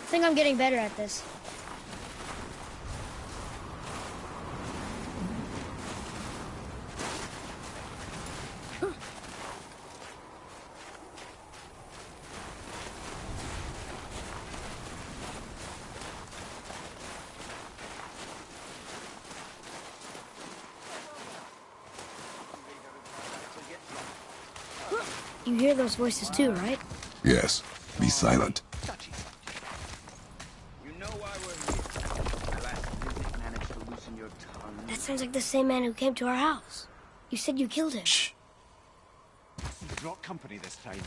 I think I'm getting better at this. You hear those voices too, right? Yes. Be silent. You know why we're here. My last visit managed to loosen your tongue. That sounds like the same man who came to our house. You said you killed him. Shh. You brought company this time.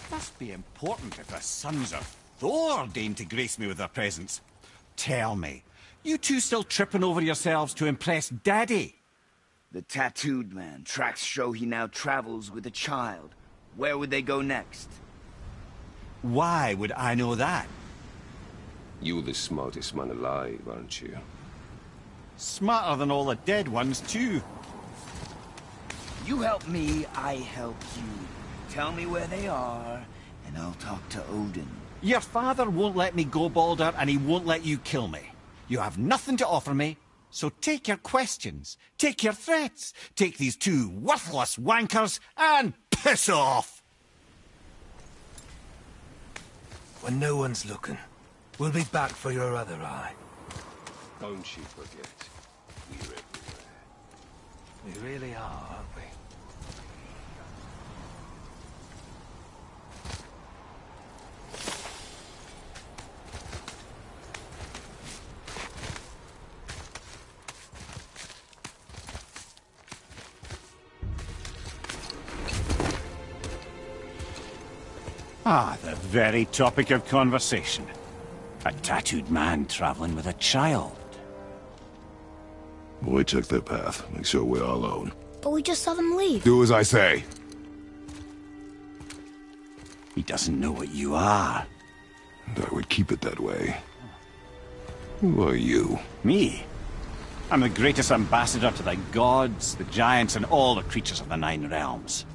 Must be important if the sons of Thor deign to grace me with their presence. Tell me, you two still tripping over yourselves to impress Daddy? The tattooed man. Tracks show he now travels with a child. Where would they go next? Why would I know that? You're the smartest man alive, aren't you? Smarter than all the dead ones, too. You help me, I help you. Tell me where they are, and I'll talk to Odin. Your father won't let me go, Baldur, and he won't let you kill me. You have nothing to offer me, so take your questions, take your threats, take these two worthless wankers, and piss off! When no one's looking, we'll be back for your other eye. Don't you forget, we're everywhere. We really are, aren't we? Ah, the very topic of conversation. A tattooed man traveling with a child. Boy, check their path. Make sure we're all alone. But we just saw them leave. Do as I say. He doesn't know what you are. And I would keep it that way. Who are you? Me? I'm the greatest ambassador to the gods, the giants, and all the creatures of the Nine Realms.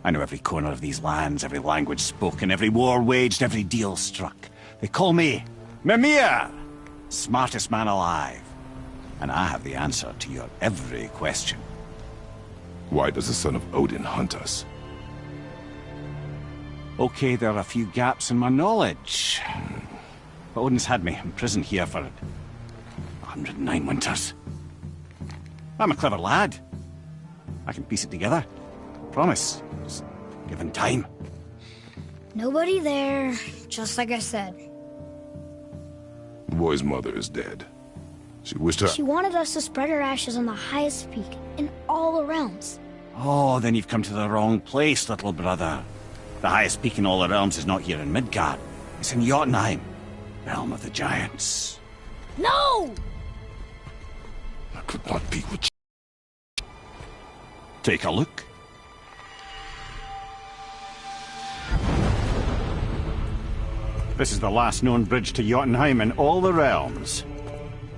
I know every corner of these lands, every language spoken, every war waged, every deal struck. They call me Mimir, smartest man alive. And I have the answer to your every question. Why does the son of Odin hunt us? Okay, there are a few gaps in my knowledge. But Odin's had me imprisoned here for 109 winters. I'm a clever lad. I can piece it together. Promise. Just given time. Nobody there, just like I said. The boy's mother is dead. She wished her... She wanted us to spread her ashes on the highest peak in all the realms. Oh, then you've come to the wrong place, little brother. The highest peak in all the realms is not here in Midgard. It's in Jotunheim, realm of the giants. No! I could not be with you. Take a look. This is the last known bridge to Jotunheim in all the realms.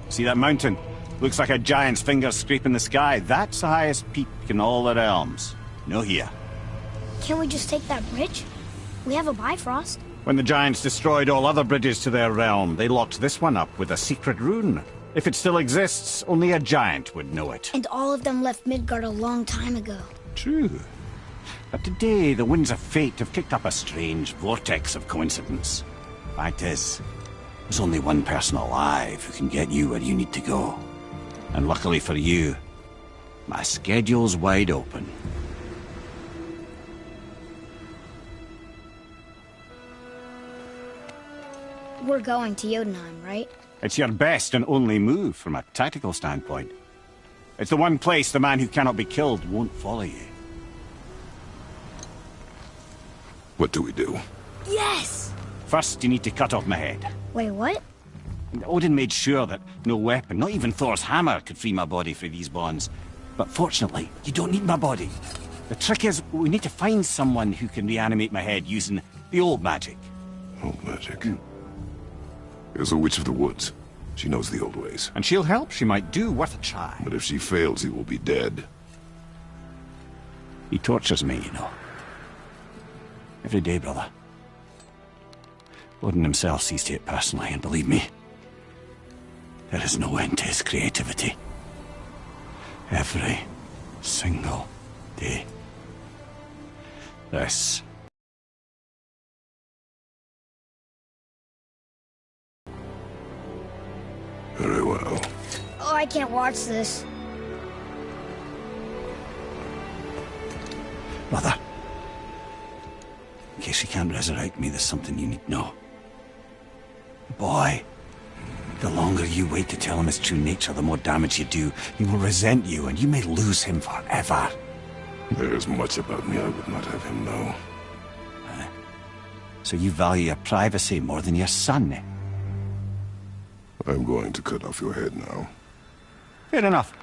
See that mountain? Looks like a giant's finger scraping the sky. That's the highest peak in all the realms. No here. Can't we just take that bridge? We have a Bifrost. When the giants destroyed all other bridges to their realm, they locked this one up with a secret rune. If it still exists, only a giant would know it. And all of them left Midgard a long time ago. True. But today, the winds of fate have kicked up a strange vortex of coincidence. Fact is, there's only one person alive who can get you where you need to go. And luckily for you, my schedule's wide open. We're going to Jotunheim, right? It's your best and only move from a tactical standpoint. It's the one place the man who cannot be killed won't follow you. What do we do? Yes! First, you need to cut off my head. Wait, what? And Odin made sure that no weapon, not even Thor's hammer, could free my body from these bonds. But fortunately, you don't need my body. The trick is, we need to find someone who can reanimate my head using the old magic. Old magic. There's a witch of the woods. She knows the old ways. And she'll help. She might do worth a try. But if she fails, he will be dead. He tortures me, you know. Every day, brother. Odin himself sees to it personally, and believe me, there is no end to his creativity. Every single day. This. Very well. Oh, I can't watch this. Mother, in case you can't resurrect me, there's something you need to know. Boy, the longer you wait to tell him his true nature, the more damage you do. He will resent you, and you may lose him forever. There's much about me I would not have him know. So you value your privacy more than your son, eh? I'm going to cut off your head now. Fair enough.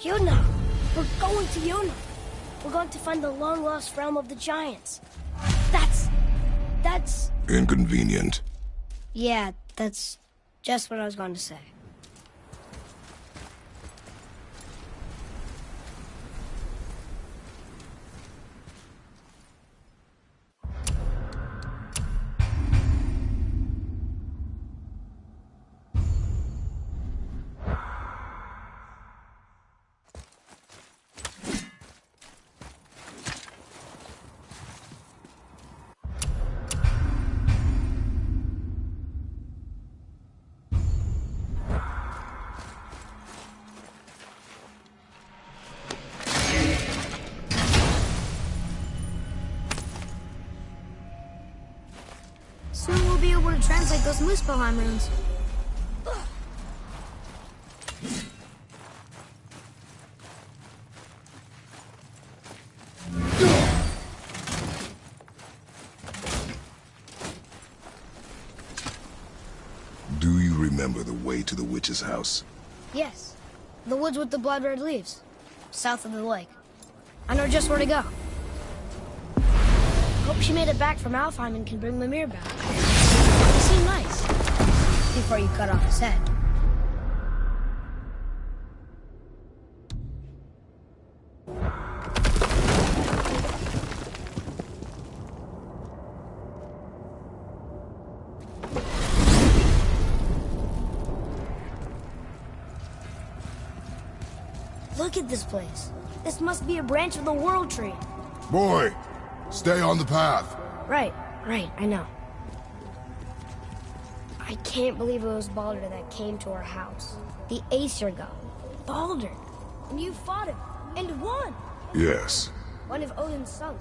Yuna! We're going to Yuna! We're going to find the long-lost realm of the Giants. That's... Inconvenient. Yeah, that's just what I was going to say. Soon we'll be able to translate those Muspelheim runes. Do you remember the way to the witch's house? Yes. The woods with the blood-red leaves. South of the lake. I know just where to go. Hope she made it back from Alfheim and can bring Mimir back. He seemed nice. Before you cut off his head. Look at this place. This must be a branch of the World Tree. Boy, stay on the path. Right, I know. I can't believe it was Baldur that came to our house. The Aesir god. Baldur. And you fought him. And won. Yes. One of Odin's sons.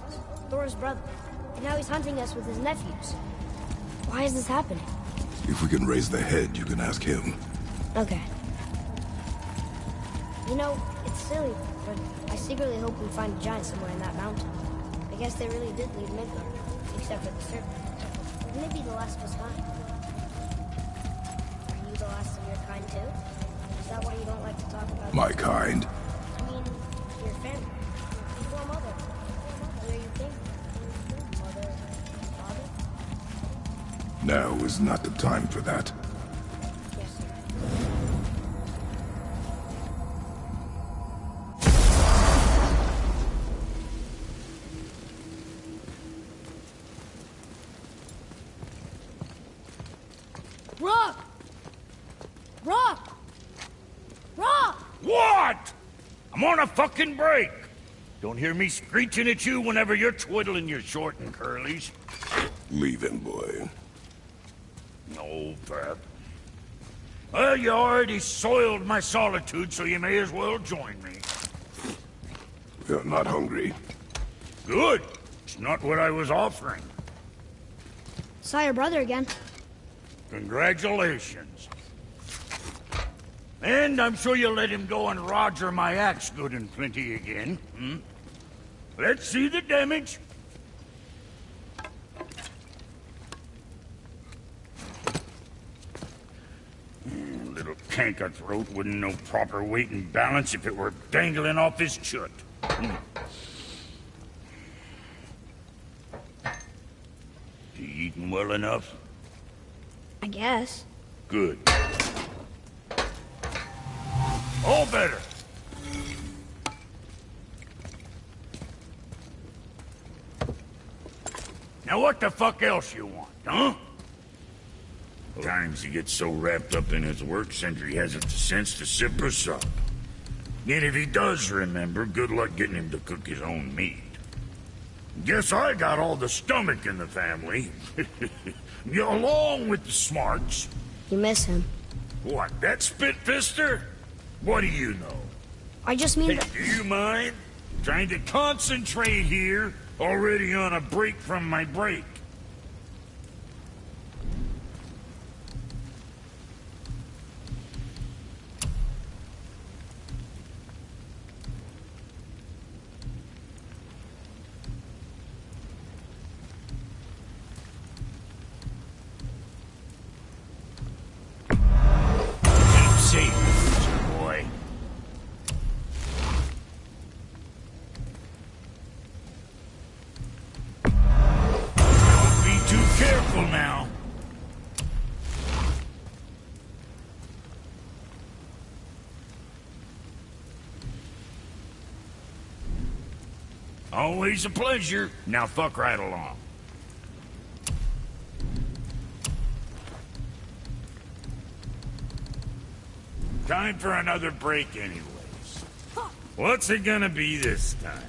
Thor's brother. And now he's hunting us with his nephews. Why is this happening? If we can raise the head, you can ask him. Okay. You know, it's silly, but I secretly hope we find a giant somewhere in that mountain. I guess they really did leave Midgard, except for the serpent. Maybe the last was kind. Are you the last of your kind too? Is that why you don't like to talk about My kind? I mean, your family. Before mother. Where you came from. Mother, father? Now is not the time for that. Yes, sir. Rock! Rock! Rock! What? I'm on a fucking break. Don't hear me screeching at you whenever you're twiddling your short and curlies. Leave him, boy. No, Pat. Well, you already soiled my solitude, so you may as well join me. We are not hungry. Good. It's not what I was offering. Saw your brother again. Congratulations. And I'm sure you'll let him go and Roger my axe good and plenty again, hmm? Let's see the damage. Little canker throat wouldn't know proper weight and balance if it were dangling off his chut. You eating well enough? I guess. Good. All better. Now what the fuck else you want, huh? Times he gets so wrapped up in his work, Sentry hasn't the sense to sip or sup. Yet if he does remember, good luck getting him to cook his own meat. Guess I got all the stomach in the family. Along with the smarts. You miss him. What, that spit-fister? What do you know? I just mean... Hey, do you mind? Trying to concentrate here, already on a break from my break. Keep safe, boy. Be too careful now. Always a pleasure. Now fuck right along. Time for another break anyways. What's it gonna be this time?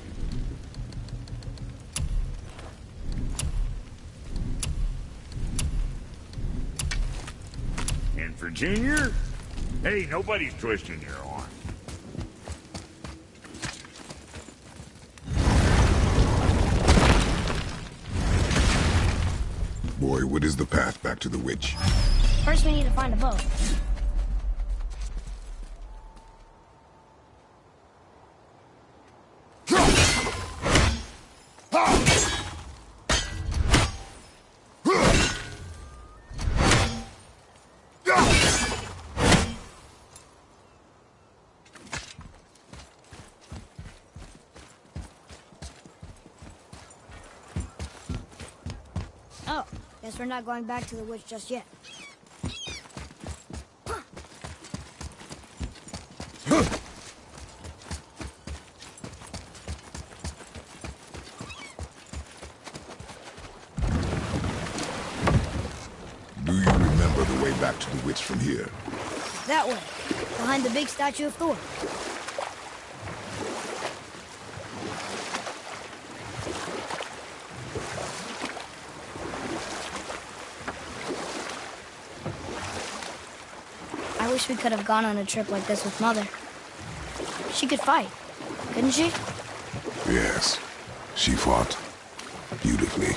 In Virginia? Hey, nobody's twisting your arm. Boy, what is the path back to the witch? First we need to find a boat. Oh, guess we're not going back to the witch just yet. Do you remember the way back to the witch from here? That way, behind the big statue of Thor. I wish we could have gone on a trip like this with Mother. She could fight, couldn't she? Yes. She fought beautifully.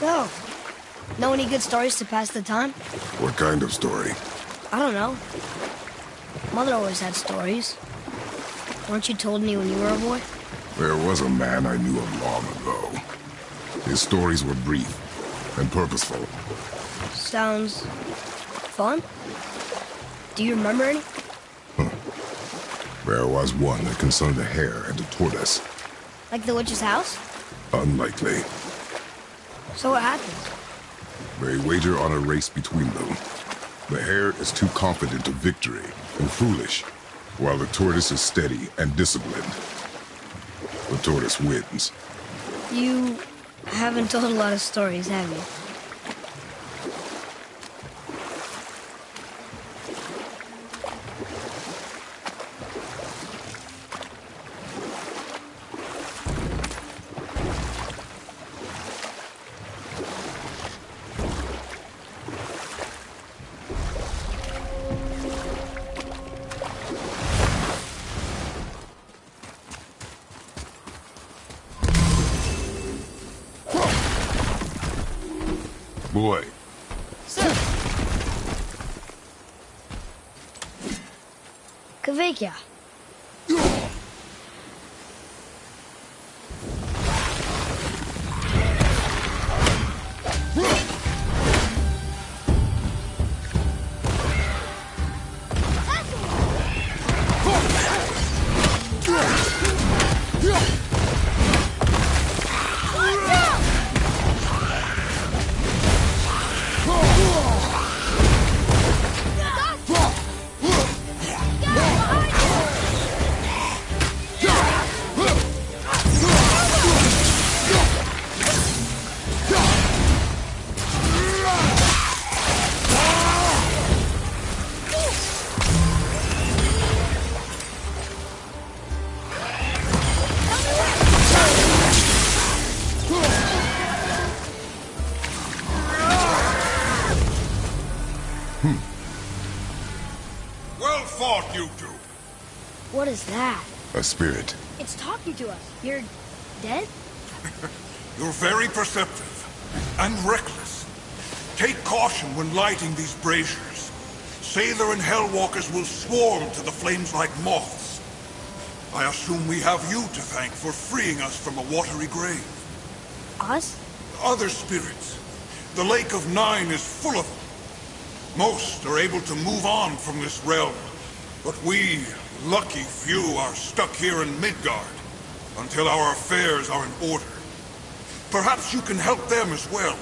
So, know any good stories to pass the time? What kind of story? I don't know. Mother always had stories. Weren't you told any when you were a boy? There was a man I knew of long ago. His stories were brief and purposeful. Sounds fun. Do you remember any? There was one that concerned a hare and a tortoise. Like the witch's house? Unlikely. So what happens? They wager on a race between them. The hare is too confident of victory and foolish, while the tortoise is steady and disciplined. The tortoise wins. You haven't told a lot of stories, have you? Boy, Sir! Kvekia. Well fought, you two. What is that? a spirit. It's talking to us. You're dead? You're very perceptive and reckless. Take caution when lighting these braziers. Sailor and Hellwalkers will swarm to the flames like moths. I assume we have you to thank for freeing us from a watery grave. Us? Other spirits. The Lake of Nine is full of them. Most are able to move on from this realm, but we, lucky few, are stuck here in Midgard until our affairs are in order. Perhaps you can help them as well.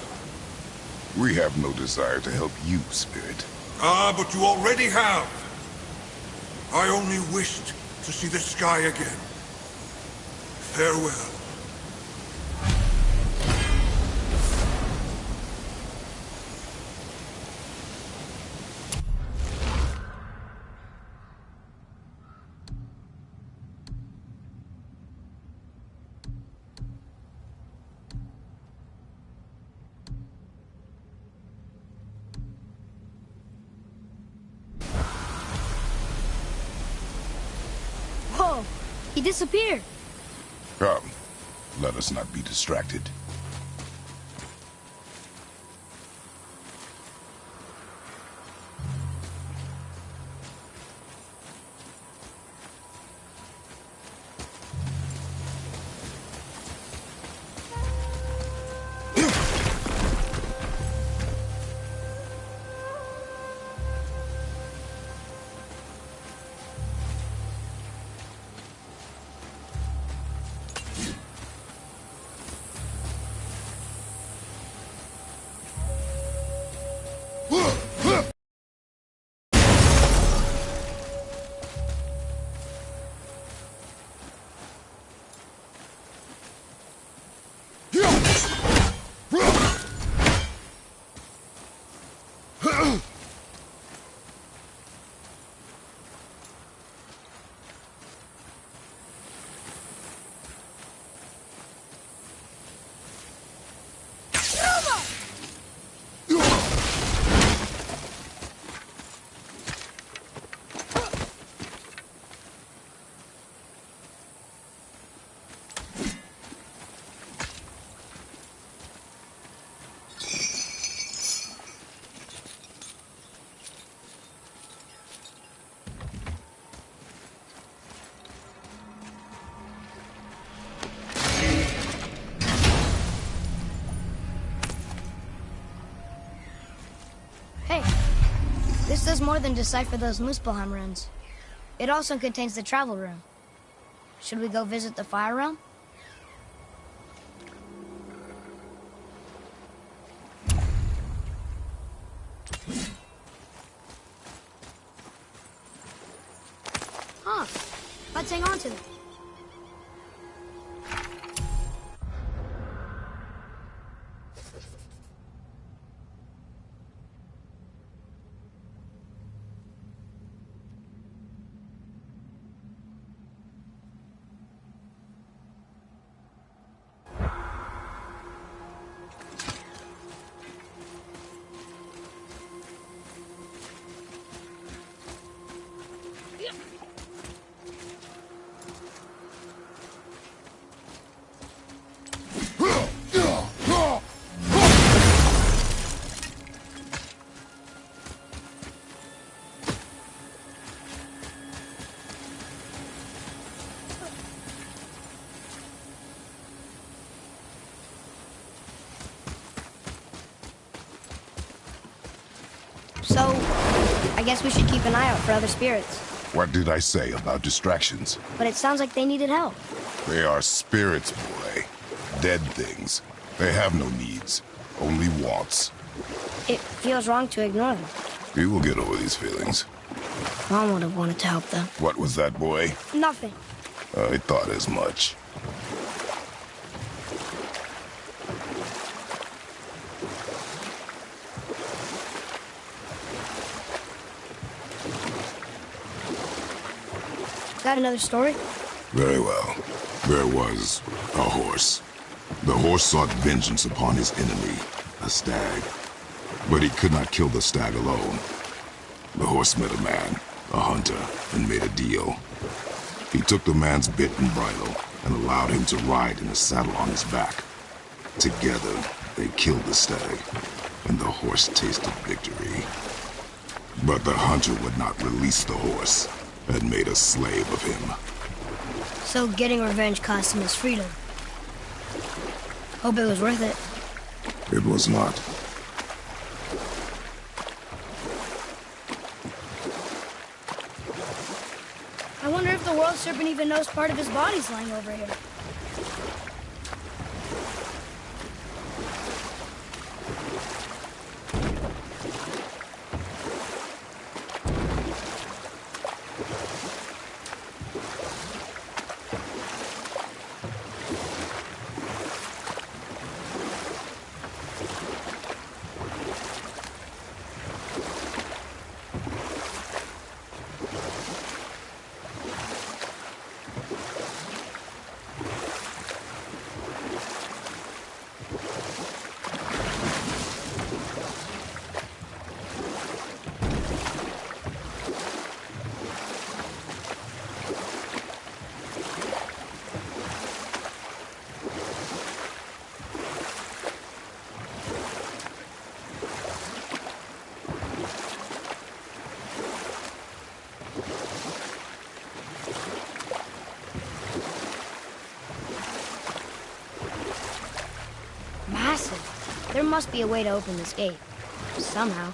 We have no desire to help you, spirit. Ah, but you already have. I only wished to see the sky again. Farewell. Whoa! He disappeared! Come, let us not be distracted. Hey, this does more than decipher those Muspelheim runes. It also contains the travel rune. Should we go visit the Fire Realm? Huh. Let's hang on to them. So, I guess we should keep an eye out for other spirits. What did I say about distractions? But it sounds like they needed help. They are spirits, boy. Dead things. They have no needs, only wants. It feels wrong to ignore them. You will get over these feelings. Mom would have wanted to help them. What was that, boy? Nothing. I thought as much. Got another story? Very well. There was a horse. The horse sought vengeance upon his enemy, a stag. But he could not kill the stag alone. The horse met a man, a hunter, and made a deal. He took the man's bit and bridle and allowed him to ride in a saddle on his back. Together, they killed the stag, and the horse tasted victory. But the hunter would not release the horse and made a slave of him. So getting revenge cost him his freedom. Hope it was worth it. It was not. I wonder if the world serpent even knows part of his body's lying over here. Massive. There must be a way to open this gate. Somehow.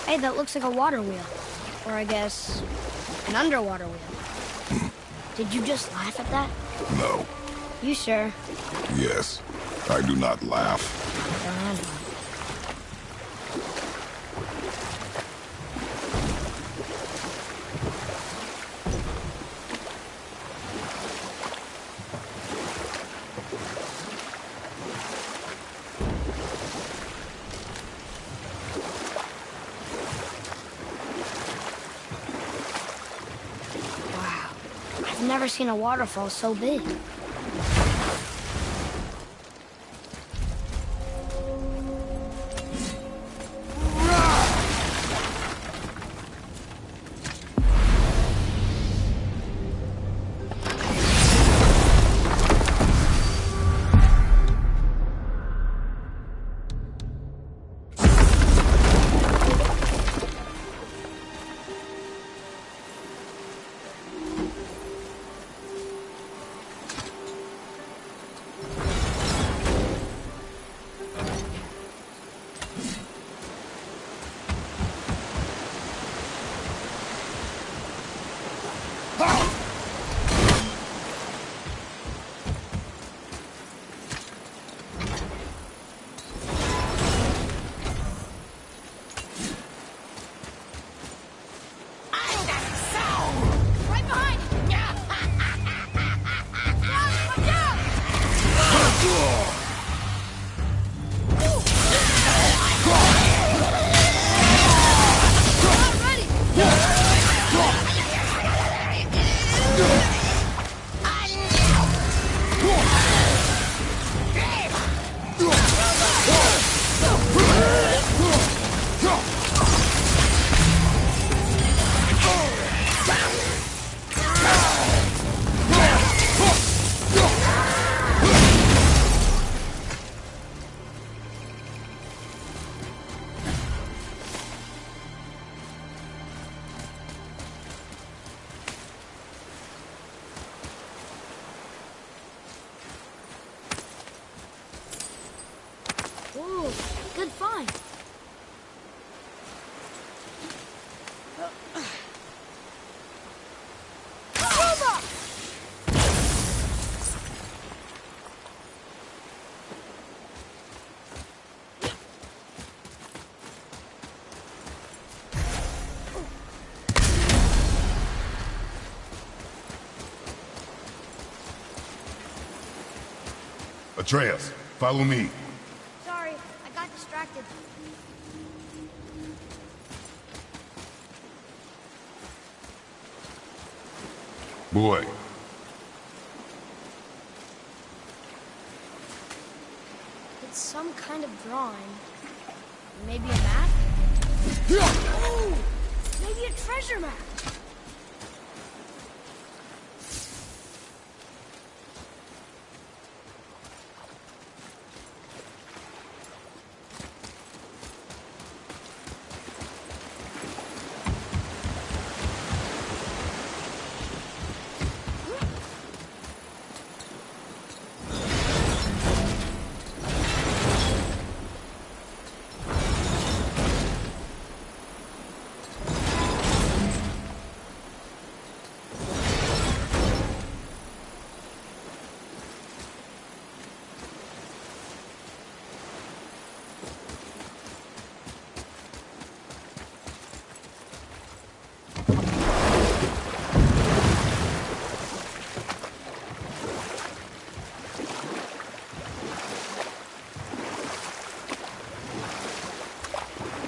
Hey, that looks like a water wheel. Or I guess, an underwater wheel. Did you just laugh at that? No. You sure? Yes. I do not laugh. Don't handle it. I've never seen a waterfall so big. Atreus, follow me. Sorry, I got distracted. Boy. It's some kind of drawing. Maybe a map? Ooh! Maybe a treasure map!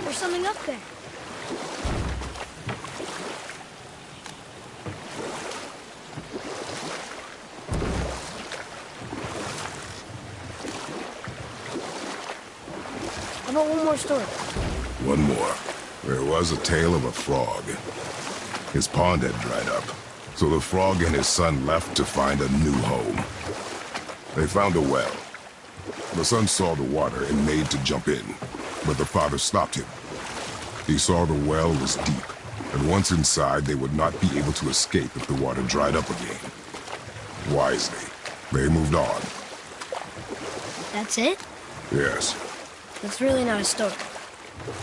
There's something up there. How about one more story? One more. There was a tale of a frog. His pond had dried up, so the frog and his son left to find a new home. They found a well. The son saw the water and made to jump in, but the father stopped him. He saw the well was deep, and once inside they would not be able to escape if the water dried up again. Wisely, they moved on. That's it? Yes. That's really not a story.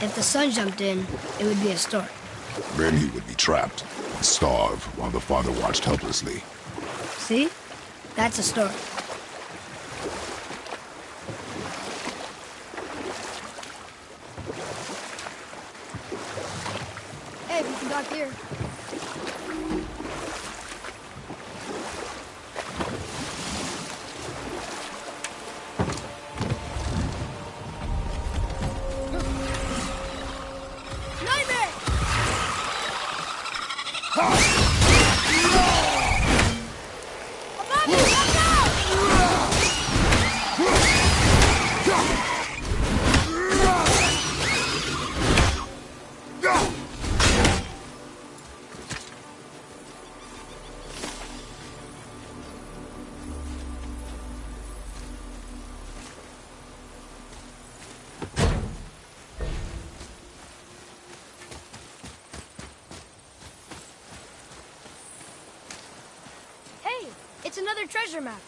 If the son jumped in, it would be a story. Then he would be trapped and starve while the father watched helplessly. See? That's a story. Hey, we can dock here. Nightmare! Above you, watch out! Hey, it's another treasure map.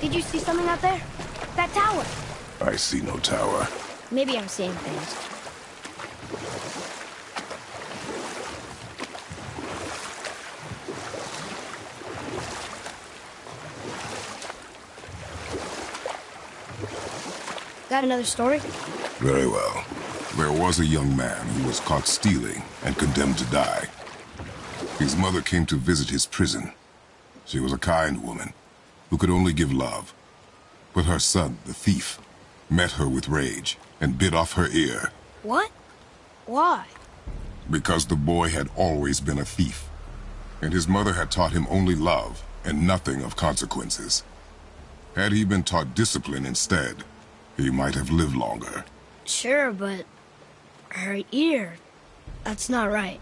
Did you see something out there? That tower. I see no tower. Maybe I'm seeing things. Got another story? Very well. There was a young man who was caught stealing and condemned to die. His mother came to visit his prison. She was a kind woman who could only give love. But her son, the thief, met her with rage and bit off her ear. What? Why? Because the boy had always been a thief, and his mother had taught him only love and nothing of consequences. Had he been taught discipline instead, he might have lived longer. Sure, but her ear, that's not right.